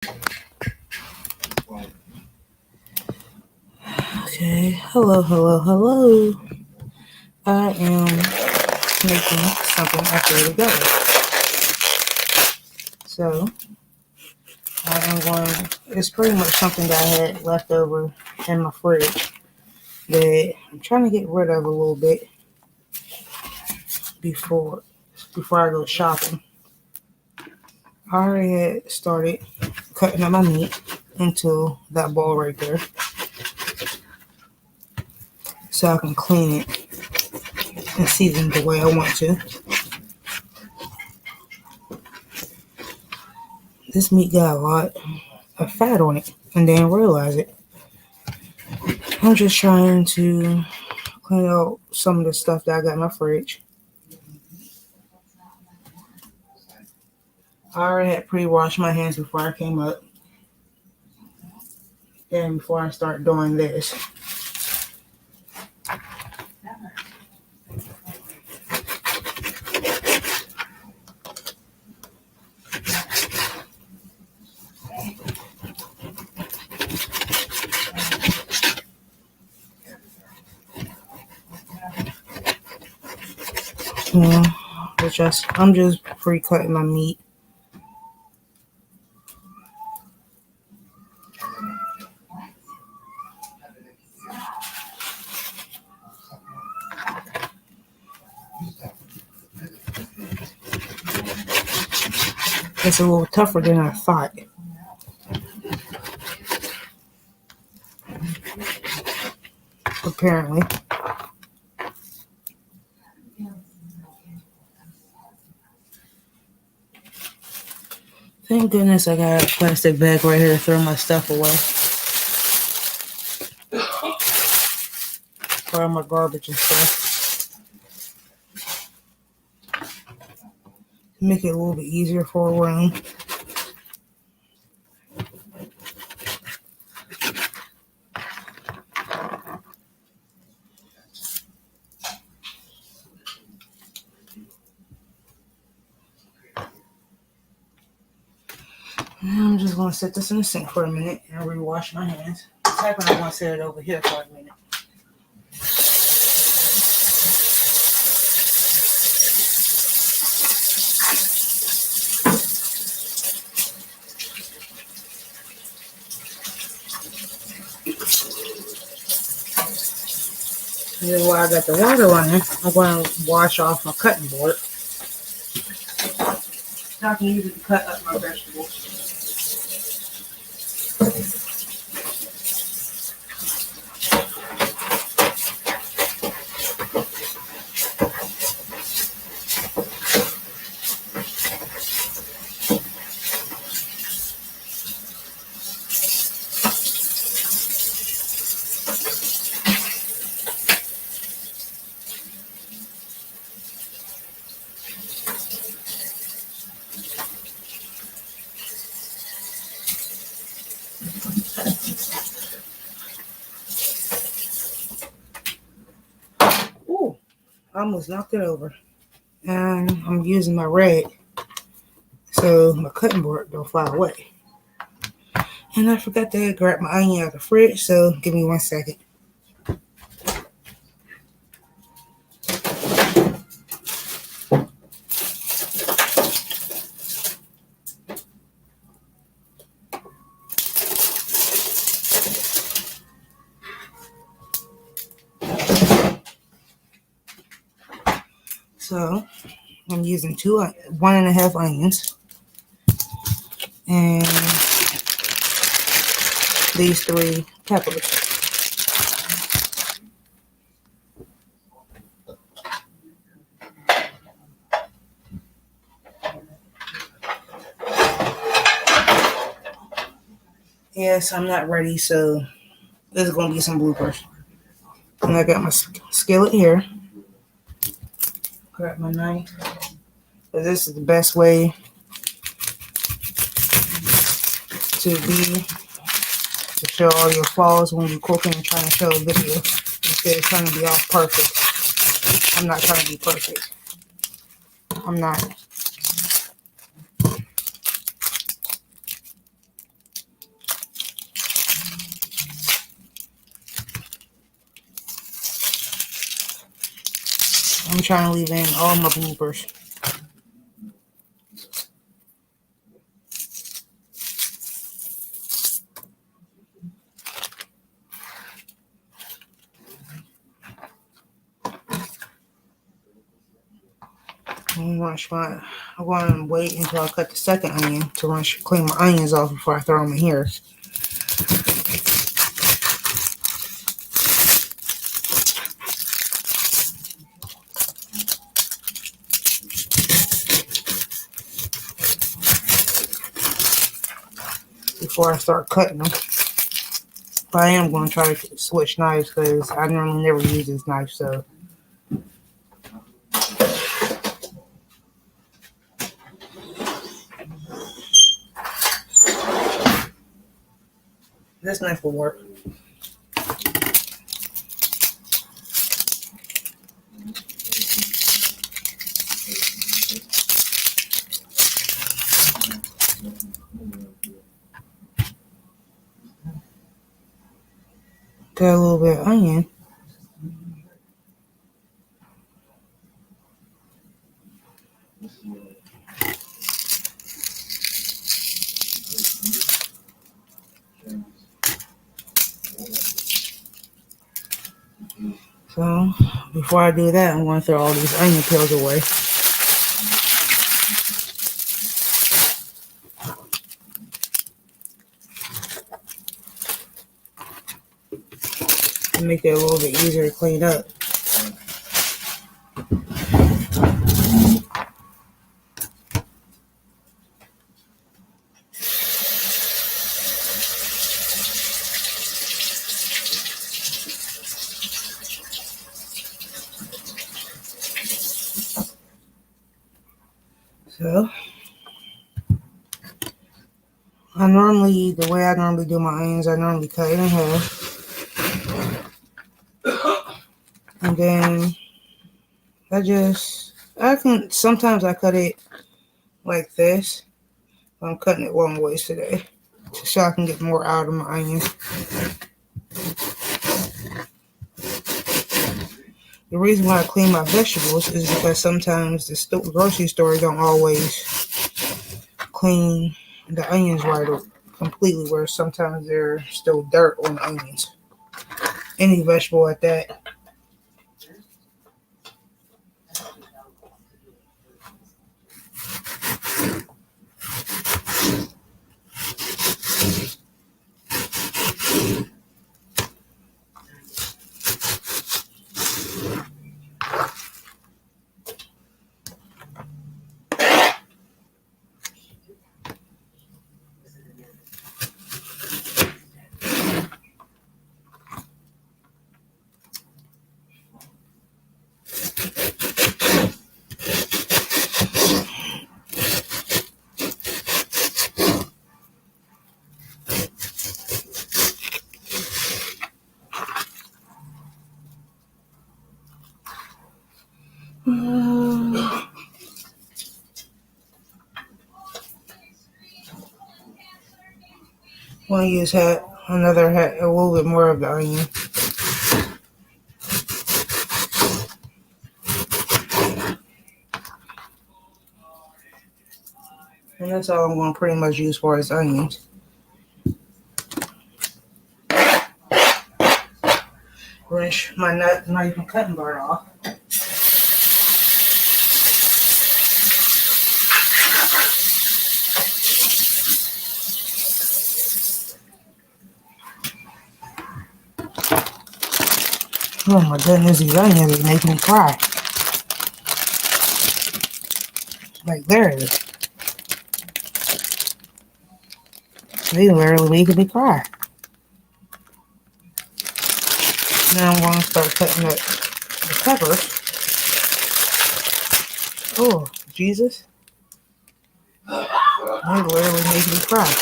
Okay, hello. I am making something after together. So, it's pretty much something that I had left over in my fridge that I'm trying to get rid of a little bit before I go shopping. I already had started cutting up my meat into that bowl right there so I can clean it and season the way I want to. This meat got a lot of fat on it and didn't realize it. I'm just trying to clean out some of the stuff that I got in my fridge. I already had pre-washed my hands before I came up and before I start doing this. Yeah, I'm just pre-cutting my meat. It's a little tougher than I thought. Apparently. Thank goodness I got a plastic bag right here to throw my stuff away. Or my garbage and stuff. Make it a little bit easier for a room. I'm just going to set this in the sink for a minute and rewash my hands. I'm going to set it over here for a minute. And then while I got the water running, I'm going to wash off my cutting board. So I can use it to cut up my vegetables. Ooh, I almost knocked it over. And I'm using my rag so my cutting board don't fly away. And I forgot to grab my onion out of the fridge, so give me 1 second. So I'm using 1.5 onions and these 3 peppers. Yes, I'm not ready, so there's going to be some bloopers. And I got my skillet here. Grab my knife. But this is the best way to show all your flaws when you're cooking and trying to show a video instead of trying to be all perfect. I'm not trying to be perfect. I'm not. I'm trying to leave in all my bloopers. I'm going to wait until I cut the second onion to clean my onions off before I throw them in here. Before I start cutting them. But I am going to try to switch knives because I normally never use this knife, so. This knife will work. Got a little bit of onion. So, before I do that, I'm going to throw all these onion peels away. To make it a little bit easier to clean up. So, the way I normally do my onions, I normally cut it in half. And then sometimes I cut it like this. I'm cutting it long ways today so I can get more out of my onions. The reason why I clean my vegetables is because sometimes the grocery store don't always clean the onions right completely, where sometimes there's still dirt on the onions. Any vegetable at that. Want to use a little bit more of the onion. And that's all I'm going to pretty much use for is onions. Rinse my knife and cutting board off. Oh my goodness, these onions are making me cry. Like, there it is. They literally making me cry. Now I'm going to start cutting up the peppers. Oh, Jesus. They literally making me cry.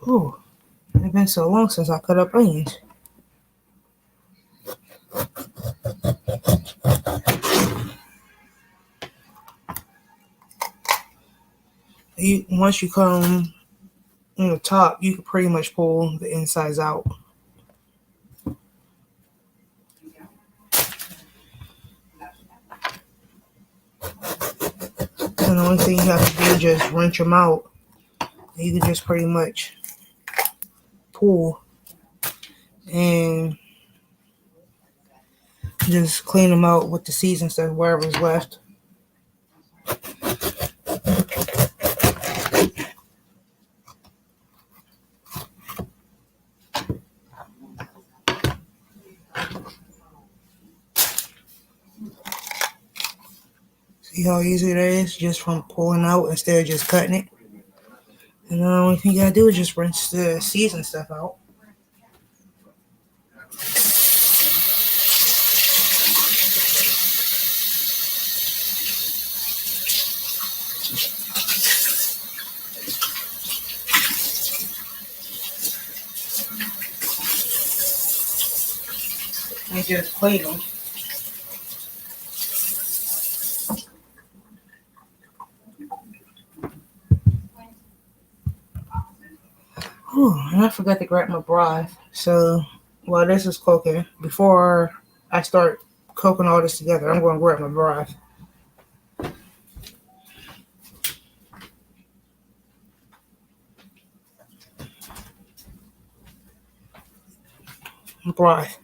Oh, it's been so long since I cut up onions. once you come on the top, you can pretty much pull the insides out. And the only thing you have to do is just wrench them out. You can just pretty much pull and just clean them out with the seeds and stuff, wherever's left. See how easy that is just from pulling out instead of just cutting it. And the only thing you gotta do is just rinse the seeds and stuff out. And just clean them. And I forgot to grab my broth. So while this is cooking, before I start cooking all this together, I'm going to grab my broth. Broth.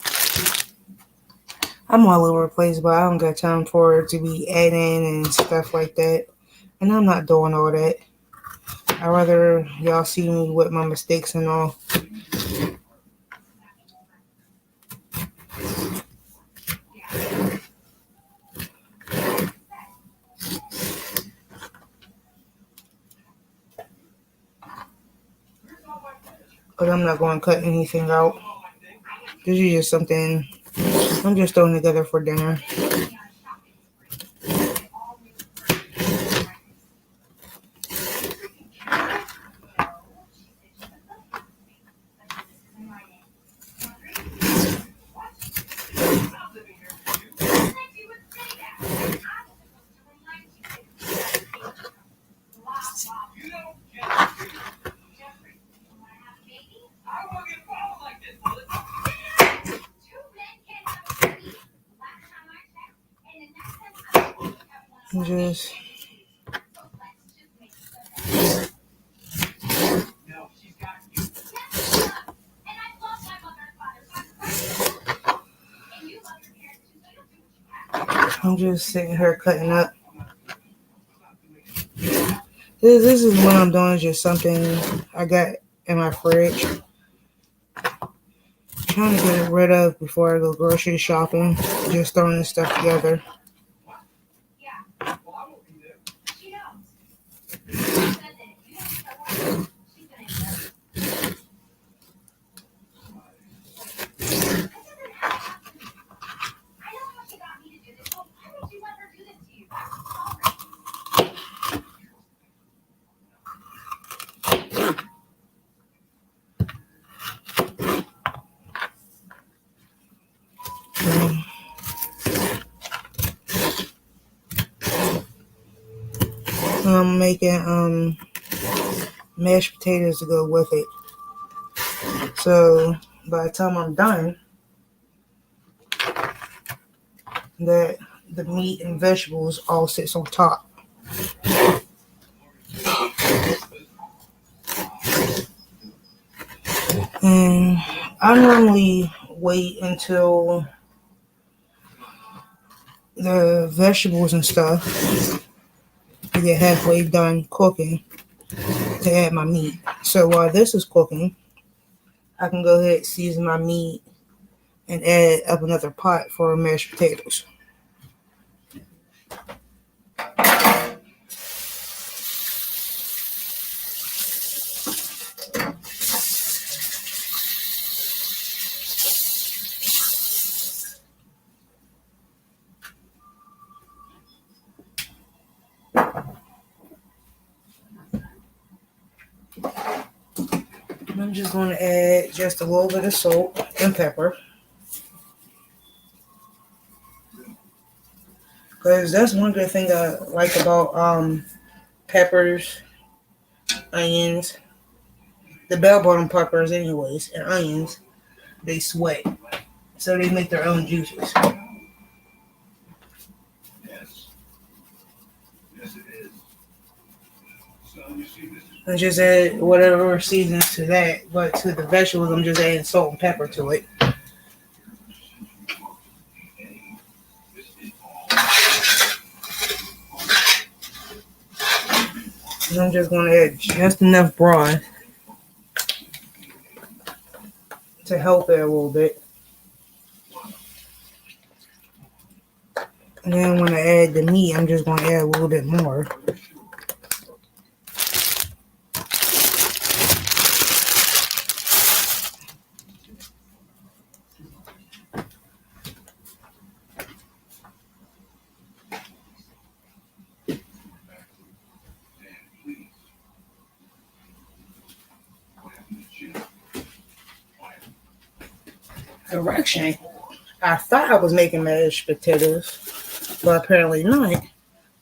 I'm all over the place, but I don't got time for it to be adding and stuff like that. And I'm not doing all that. I'd rather y'all see me with my mistakes and all. But I'm not going to cut anything out. This is just something I'm just throwing together for dinner. Just I'm just sitting here cutting up. This is what I'm doing, just something I got in my fridge. Trying to get it rid of before I go grocery shopping. Just throwing this stuff together. I'm making mashed potatoes to go with it. So by the time I'm done, that the meat and vegetables all sits on top. And I normally wait until the vegetables and stuff to get halfway done cooking to add my meat. So while this is cooking, I can go ahead and season my meat and add up another pot for mashed potatoes. I'm just going to add just a little bit of salt and pepper. Because that's one good thing I like about peppers onions. The bell bottom peppers, anyways, and onions, they sweat. So they make their own juices. I just add whatever seasons to that, but to the vegetables, I'm just adding salt and pepper to it. And I'm just going to add just enough broth to help it a little bit. And then when I add the meat, I'm just going to add a little bit more. Correction. I thought I was making mashed potatoes, but apparently not.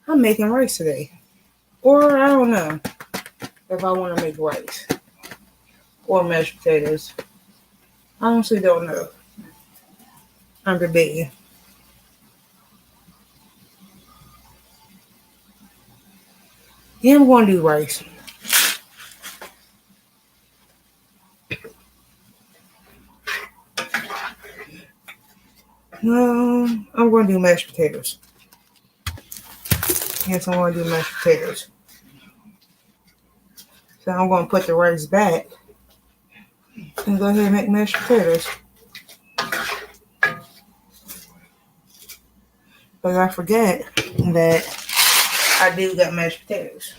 I'm making rice today. Or I don't know if I want to make rice or mashed potatoes. I honestly don't know. I'm debating. Yeah, I'm going to do rice. No, I'm going to do mashed potatoes. Yes, I'm going to do mashed potatoes. So I'm going to put the rice back and go ahead and make mashed potatoes. But I forget that I do got mashed potatoes.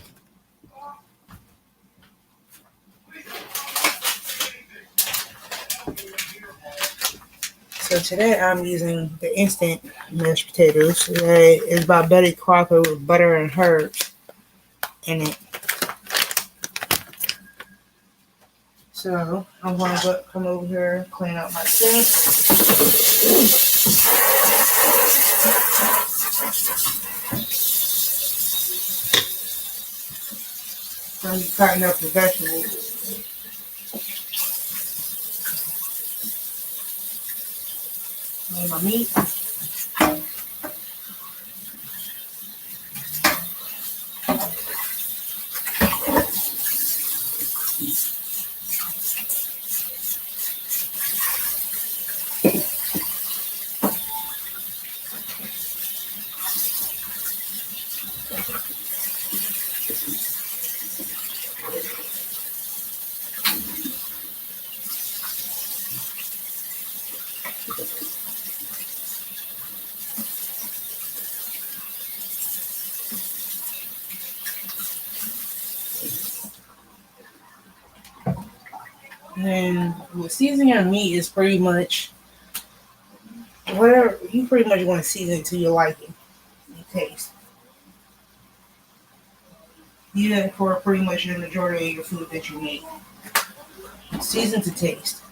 So today I'm using the instant mashed potatoes. That is by Betty Crocker with butter and herbs in it. So I'm going to come over here, clean up my sink. I'm cutting up the vegetables. And my meat. And with seasoning your meat is pretty much whatever you pretty much want to season it to your liking, your taste. Yeah, for pretty much the majority of your food that you make. Season to taste.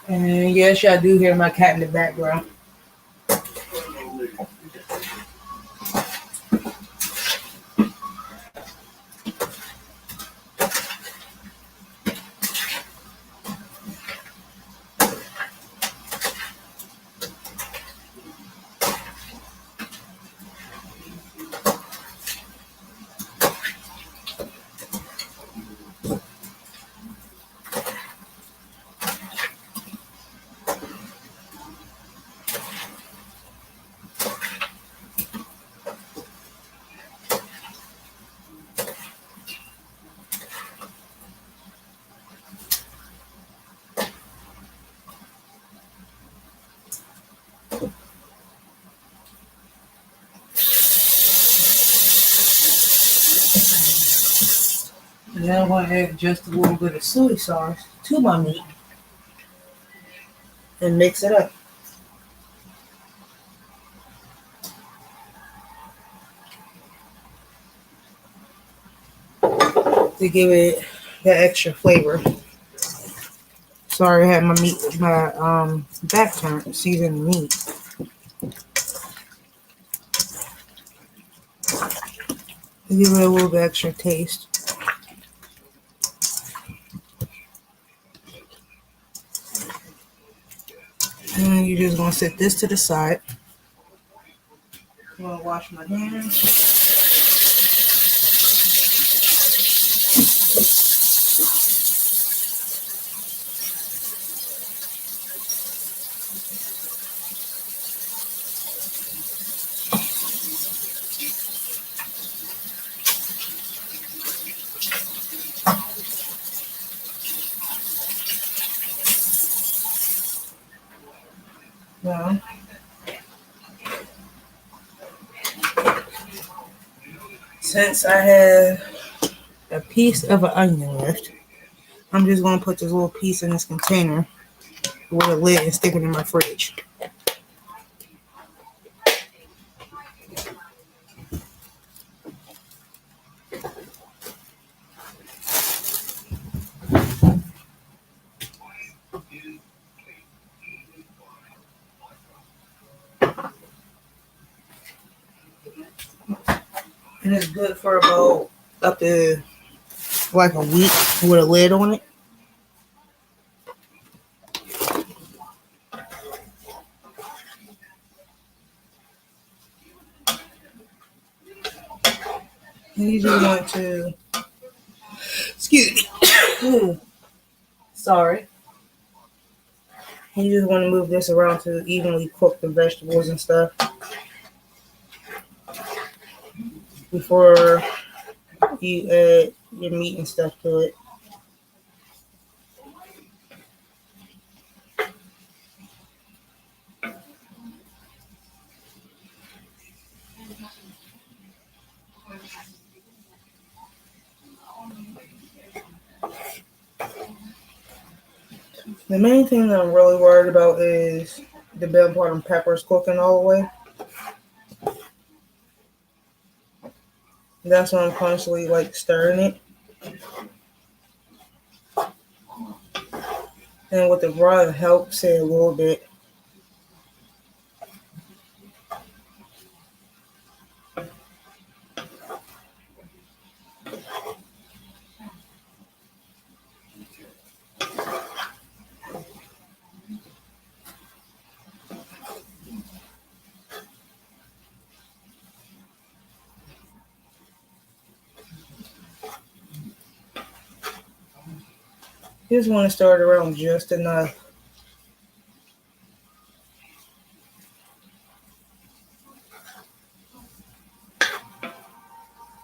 And yes, y'all do hear my cat in the background. Now I'm going to add just a little bit of soy sauce to my meat and mix it up to give it that extra flavor. Sorry, I had my back turned, seasoning the meat. To give it a little bit extra taste. And you're just gonna set this to the side. I'm gonna wash my hands. Now, since I have a piece of an onion left, I'm just gonna put this little piece in this container with a lid and stick it in my fridge. And it's good for about up to like a week with a lid on it. And you just want to, excuse me, sorry. And you just want to move this around to evenly cook the vegetables and stuff before you add your meat and stuff to it. The main thing that I'm really worried about is the bell bottom peppers cooking all the way. That's why I'm constantly like stirring it. And with the broth helps it a little bit. You just want to stir it around just enough.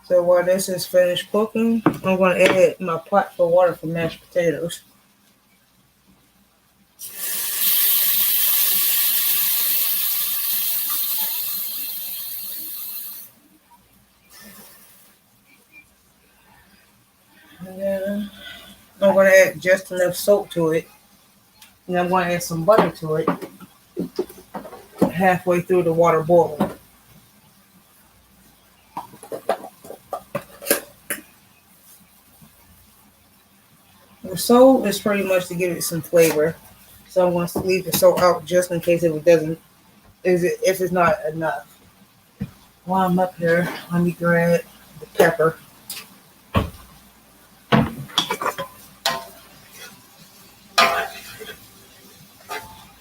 So while this is finished cooking, I'm going to add my pot for water for mashed potatoes. And then I'm going to add just enough salt to it. And I'm going to add some butter to it halfway through the water boiling. The salt is pretty much to give it some flavor. So I'm going to leave the salt out just in case if it's not enough. While I'm up here, let me grab the pepper.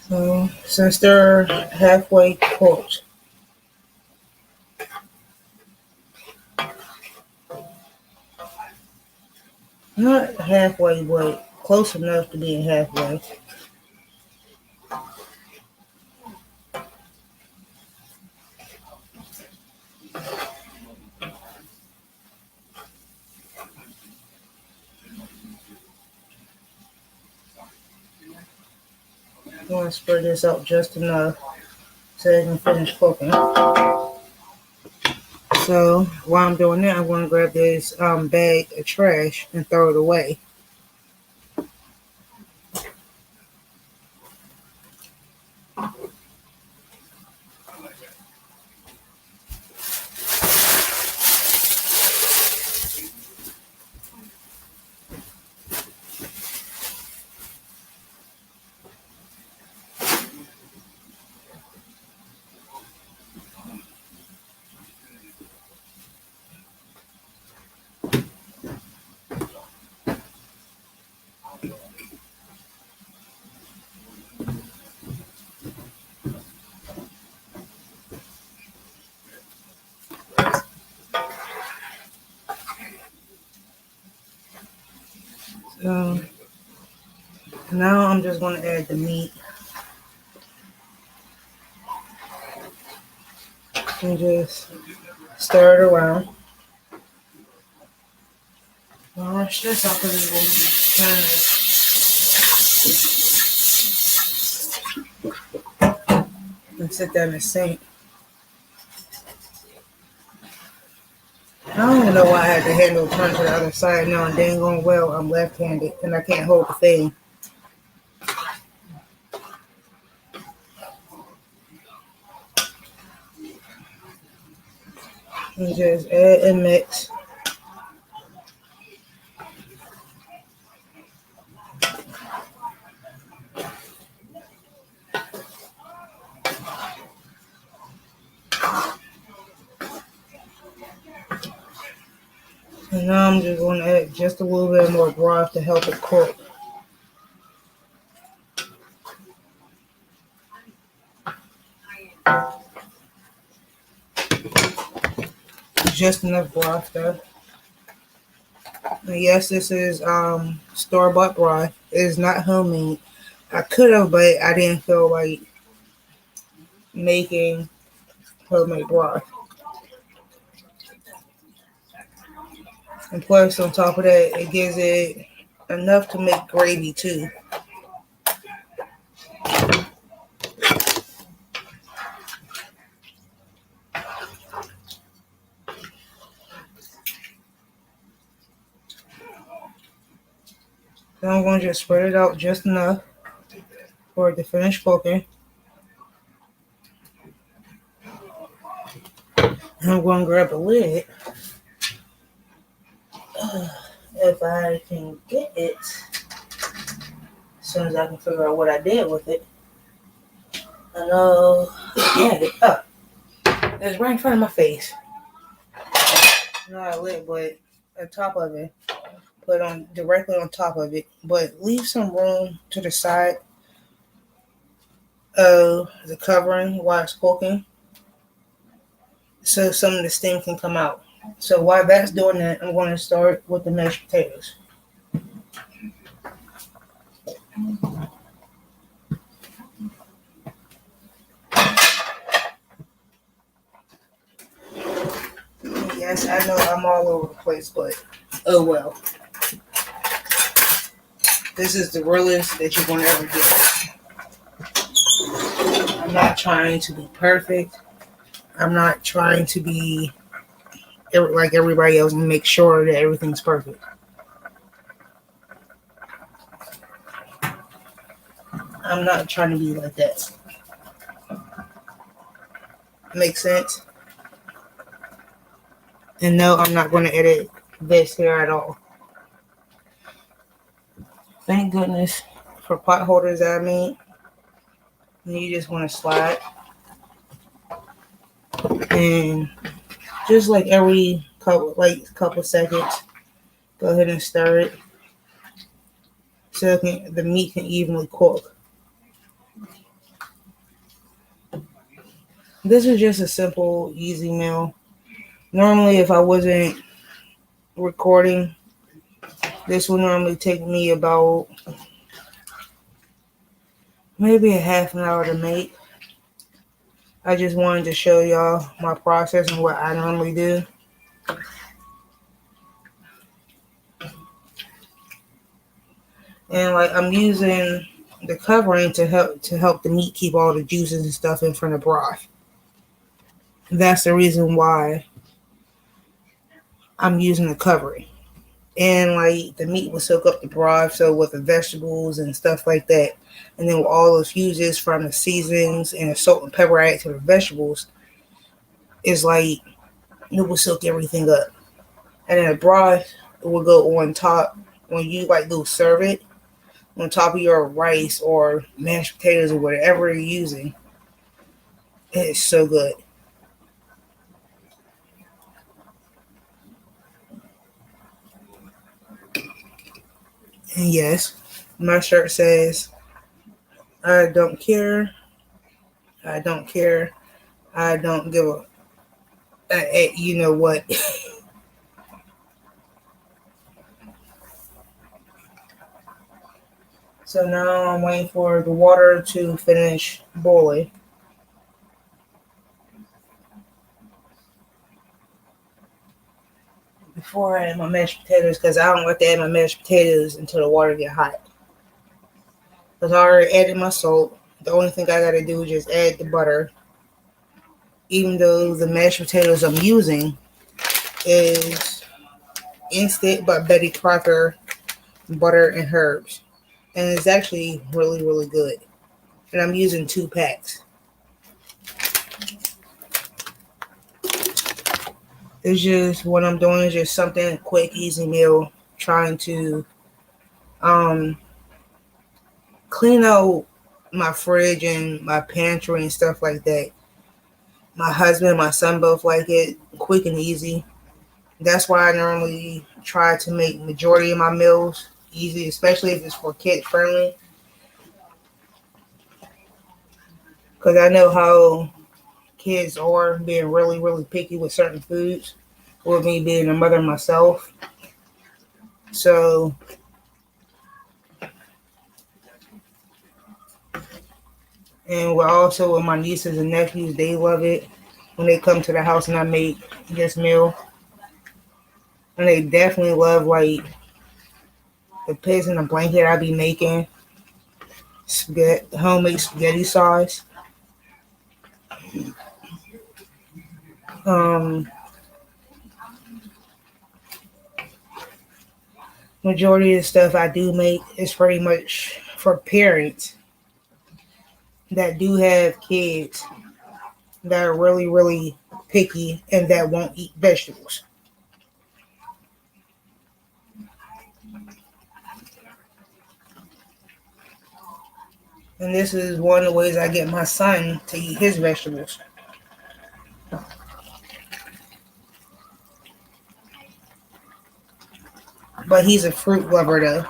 So since they're halfway cooked, not halfway, but close enough to being halfway. I'm going to spread this out just enough so it can finish cooking. So So while I'm doing that, I'm going to grab this bag of trash and throw it away. So now I'm just going to add the meat and just stir it around. Don't rush this out because it's going to be kind of and sit down in the sink. I don't even know why I had the handle turned to the other side now, and dang on well I'm left-handed and I can't hold the thing. And just add and mix. And now I'm just going to add just a little bit more broth to help it cook. Just enough broth though. And yes, this is store-bought broth. It is not homemade. I could have, but I didn't feel like making homemade broth. And plus, on top of that, it gives it enough to make gravy too. So I'm going to just spread it out just enough for it to finish cooking. And I'm going to grab a lid. If I can get it, as soon as I can figure out what I did with it. I know I had it up. It's right in front of my face. Not a lid, but on top of it. Put on directly on top of it. But leave some room to the side of the covering while it's cooking, so some of the steam can come out. So while that's doing that, I'm going to start with the mashed potatoes. Yes, I know I'm all over the place, but oh well. This is the realest that you're going to ever get. I'm not trying to be perfect. I'm not trying to be like everybody else and make sure that everything's perfect. I'm not trying to be like that. Makes sense? And no, I'm not going to edit this here at all. Thank goodness for pot holders that I made. And you just want to slide. And just like every couple seconds, go ahead and stir it so the meat can evenly cook. This is just a simple, easy meal. Normally, if I wasn't recording, this would normally take me about maybe a half an hour to make. I just wanted to show y'all my process and what I normally do. And like I'm using the covering to help the meat keep all the juices and stuff in front of broth. That's the reason why I'm using the covering. And like the meat will soak up the broth, so with the vegetables and stuff like that. And then with all those fuses from the seasonings and the salt and pepper I add to the vegetables, it's like it will soak everything up. And then the broth will go on top when you like go serve it on top of your rice or mashed potatoes or whatever you're using. It's so good. And yes, my shirt says, I don't care, I don't care, I don't give you know what. So now I'm waiting for the water to finish boiling before I add my mashed potatoes because I don't like to add my mashed potatoes until the water get hot. Because I already added my salt. The only thing I gotta do is just add the butter. Even though the mashed potatoes I'm using is Instant by Betty Crocker butter and herbs. And it's actually really, really good. And I'm using 2 packs. It's just what I'm doing is just something quick, easy meal. Trying to um clean out my fridge and my pantry and stuff like that. My husband and my son both like it quick and easy. That's why I normally try to make majority of my meals easy, especially if it's for kid friendly. Because I know how kids are being really, really picky with certain foods. With me being a mother myself, so and we're also with my nieces and nephews. They love it when they come to the house and I make this meal, and they definitely love like the pigs in the blanket I be making spaghetti, homemade spaghetti sauce. Um, Majority of the stuff I do make is pretty much for parents that do have kids that are really, really picky and that won't eat vegetables. And this is one of the ways I get my son to eat his vegetables. But he's a fruit lover though.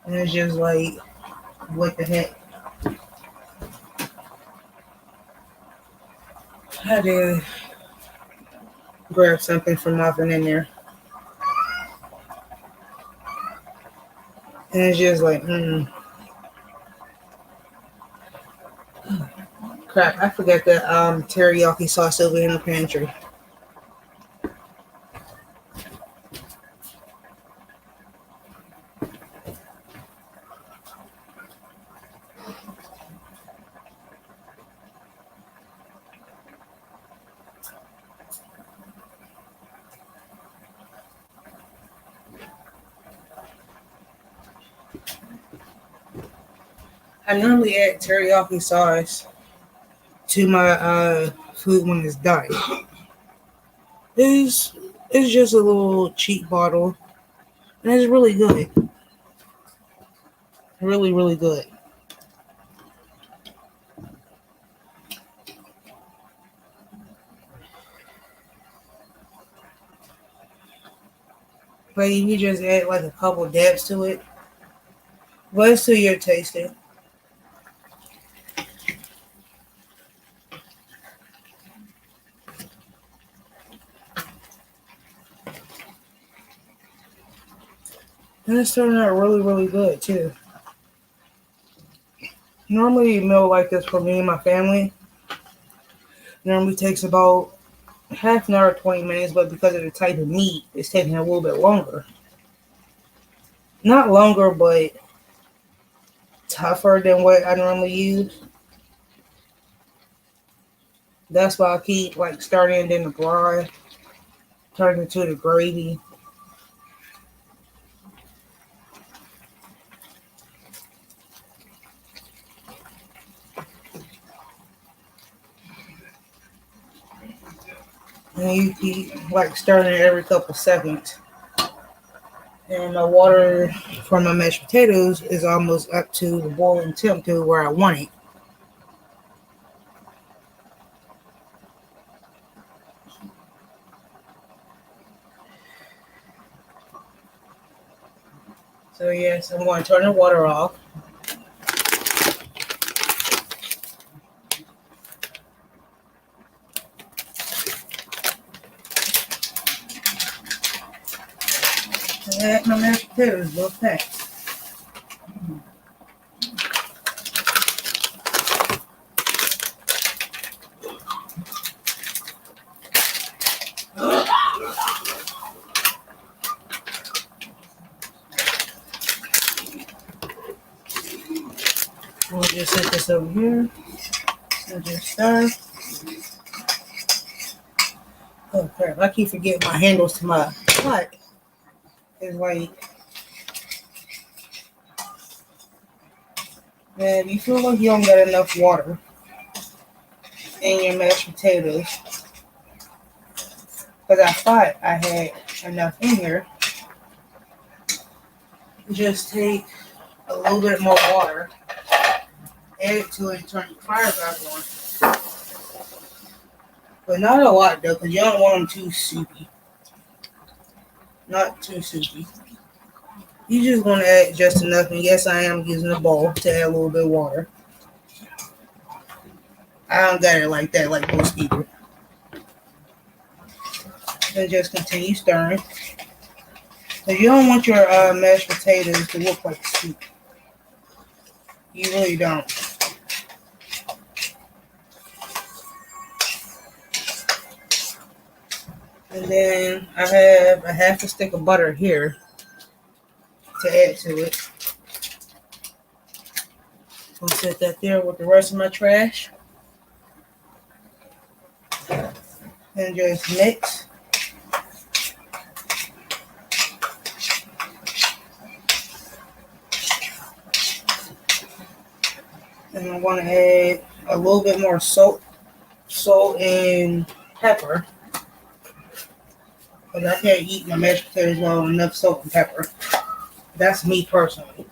And it's just like, what the heck? I had to grab something from nothing in there. And it's just like, crap, I forgot the teriyaki sauce over in the pantry. I normally add teriyaki sauce to my food when it's done. It's, it's just a little cheap bottle. And it's really good. Really, really good. But you just add like a couple dabs to it. But it's to your tasting. And it's turning out really, really good too. Normally, a meal like this for me and my family normally takes about half an hour, 20 minutes, but because of the type of meat, it's taking a little bit longer. Not longer, but tougher than what I normally use. That's why I keep like starting and then the broth turns into the gravy. And you keep like stirring it every couple seconds. And the water from my mashed potatoes is almost up to the boiling temperature where I want it. So yes, I'm going to turn the water off. And add my mashed potatoes real fast. We'll just set this over here. We'll just stir. Oh crap, I keep forgetting my handles to my pot. It's like, man, you feel like you don't got enough water in your mashed potatoes. Because I thought I had enough in here. Just take a little bit more water, add it to it, and turn your fire back on. But not a lot though, because you don't want them too soupy. Not too soupy. You just want to add just enough, and yes, I am using a bowl to add a little bit of water. I don't got it like that, like most people. And just continue stirring. Because you don't want your mashed potatoes to look like soup. You really don't. And then I have a half a stick of butter here to add to it. I'll set that there with the rest of my trash. And just mix. And I want to add a little bit more salt and pepper. Because I can't eat my mashed potatoes without enough salt and pepper. That's me personally.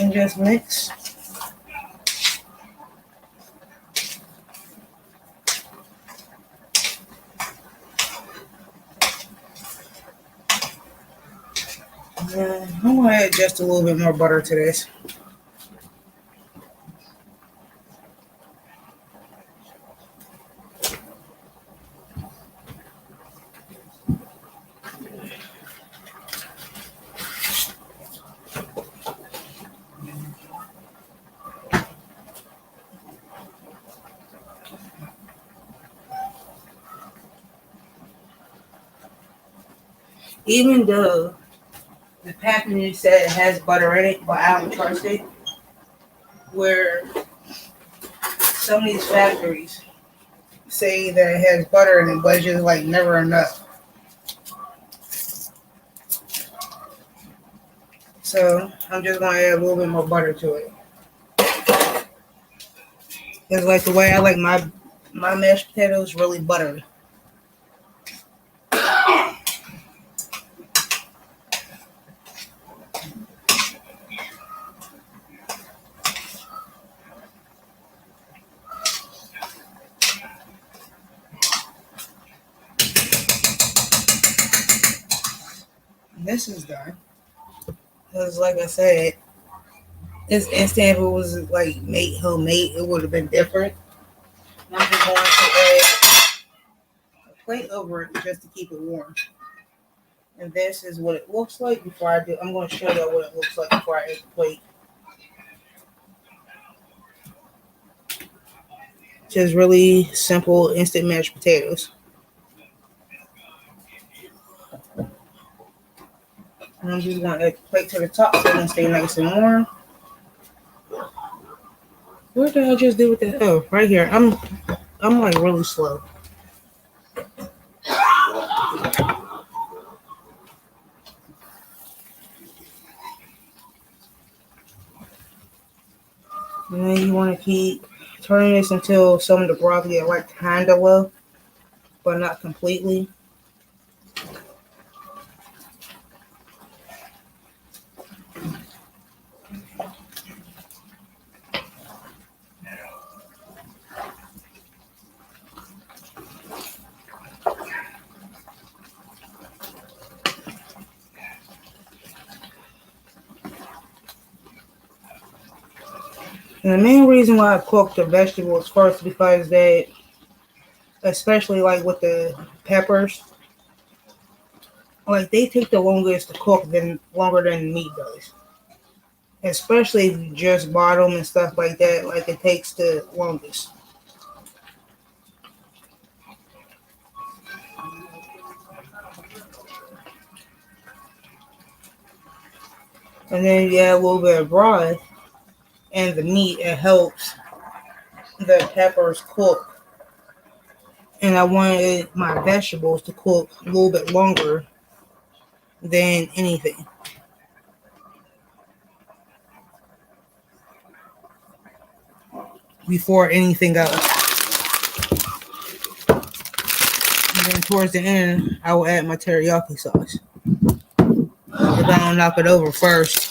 And just mix. And I'm going to add just a little bit more butter to this. Even though the packaging said it has butter in it, but I don't trust it. Where some of these factories say that it has butter in it, but it's just like never enough. So I'm just gonna add a little bit more butter to it. It's like the way I like my mashed potatoes really buttered. And this is done. Because like I said, this instant if it was like made homemade, it would have been different. I'm just going to add a plate over it just to keep it warm. And this is what it looks like before I do. I'm going to show you what it looks like before I add the plate. Just really simple instant mashed potatoes. And I'm just going to add the plate to the top so it can stay nice and warm. What did I just do with that? Oh, right here. I'm like really slow. And then you want to keep turning this until some of the broth get like kind of low, but not completely. And the main reason why I cook the vegetables first because they, especially like with the peppers, like they take the longest to cook than longer than meat does. Especially if you just bought them and stuff like that, like it takes the longest. And then you add a little bit of broth and the meat, it helps the peppers cook. And I wanted my vegetables to cook a little bit longer than anything before anything else. And then towards the end, I will add my teriyaki sauce. If I don't knock it over first.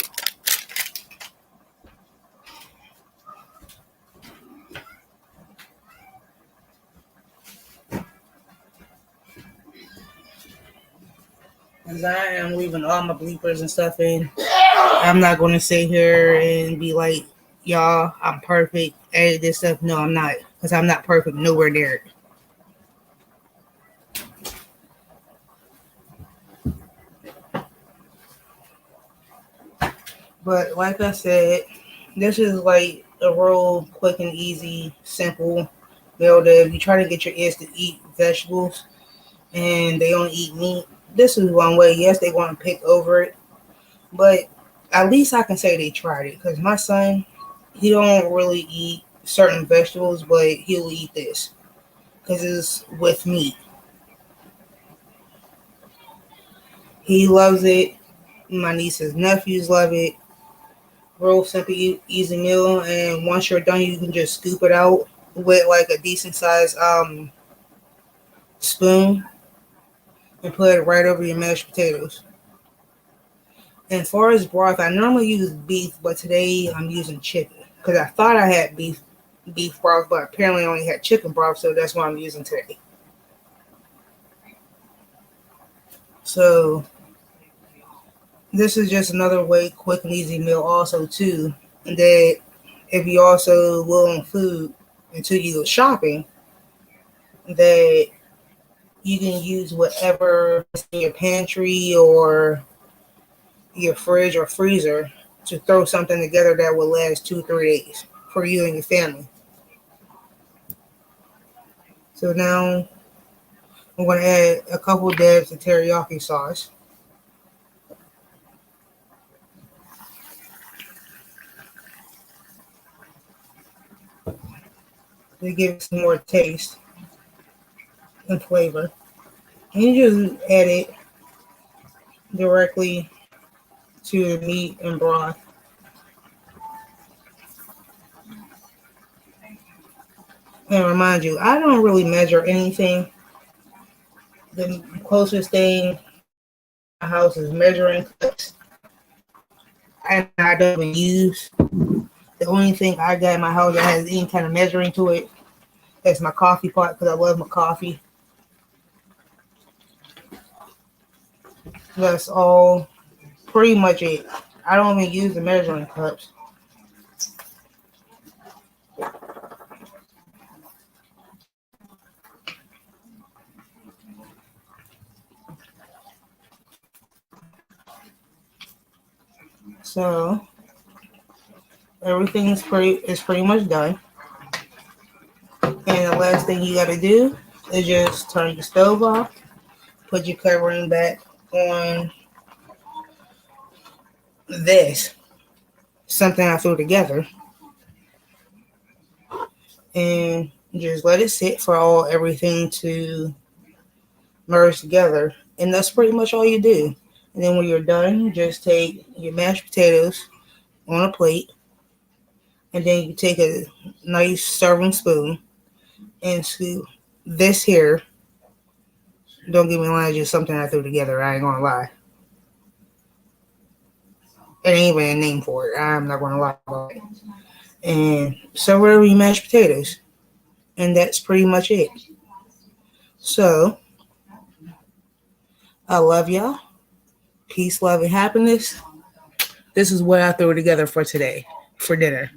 Because I am leaving all my bleepers and stuff in. I'm not going to sit here and be like, y'all, I'm perfect, edit this stuff. No, I'm not. Because I'm not perfect nowhere near it. But like I said, this is like a real quick and easy, simple meal that if you try to get your kids to eat vegetables and they don't eat meat, this is one way. Yes, they want to pick over it, but at least I can say they tried it. Because my son, he don't really eat certain vegetables, but he'll eat this because it's with meat. He loves it. My nieces, nephews love it. Real simple, easy meal. And once you're done, you can just scoop it out with like a decent size spoon and put it right over your mashed potatoes. And as far as broth, I normally use beef, but today I'm using chicken because I thought I had beef broth, but apparently I only had chicken broth, so that's what I'm using today. So this is just another way, quick and easy meal also too. And that if you also will on food until you go shopping, that you can use whatever is in your pantry or your fridge or freezer to throw something together that will last 2 3 days for you and your family. So now I'm going to add a couple dabs of teriyaki sauce. To give it some more taste and flavor. And you just add it directly to the meat and broth. And remind you, I don't really measure anything. The closest thing in my house is measuring cups, and I don't even use. The only thing I got in my house that has any kind of measuring to it is my coffee pot because I love my coffee. That's all pretty much it. I don't even use the measuring cups. So everything is pretty much done. And last thing you gotta do is just turn your stove off, put your covering back on this, something I threw together, and just let it sit for everything to merge together. And that's pretty much all you do. And then when you're done, you just take your mashed potatoes on a plate, and then you take a nice serving spoon and scoop this here. Don't get me wrong, it's just something I threw together. I ain't gonna lie. It ain't even a name for it. I'm not gonna lie about it. And serve it over your mashed potatoes. And that's pretty much it. So, I love y'all. Peace, love, and happiness. This is what I threw together for today, for dinner.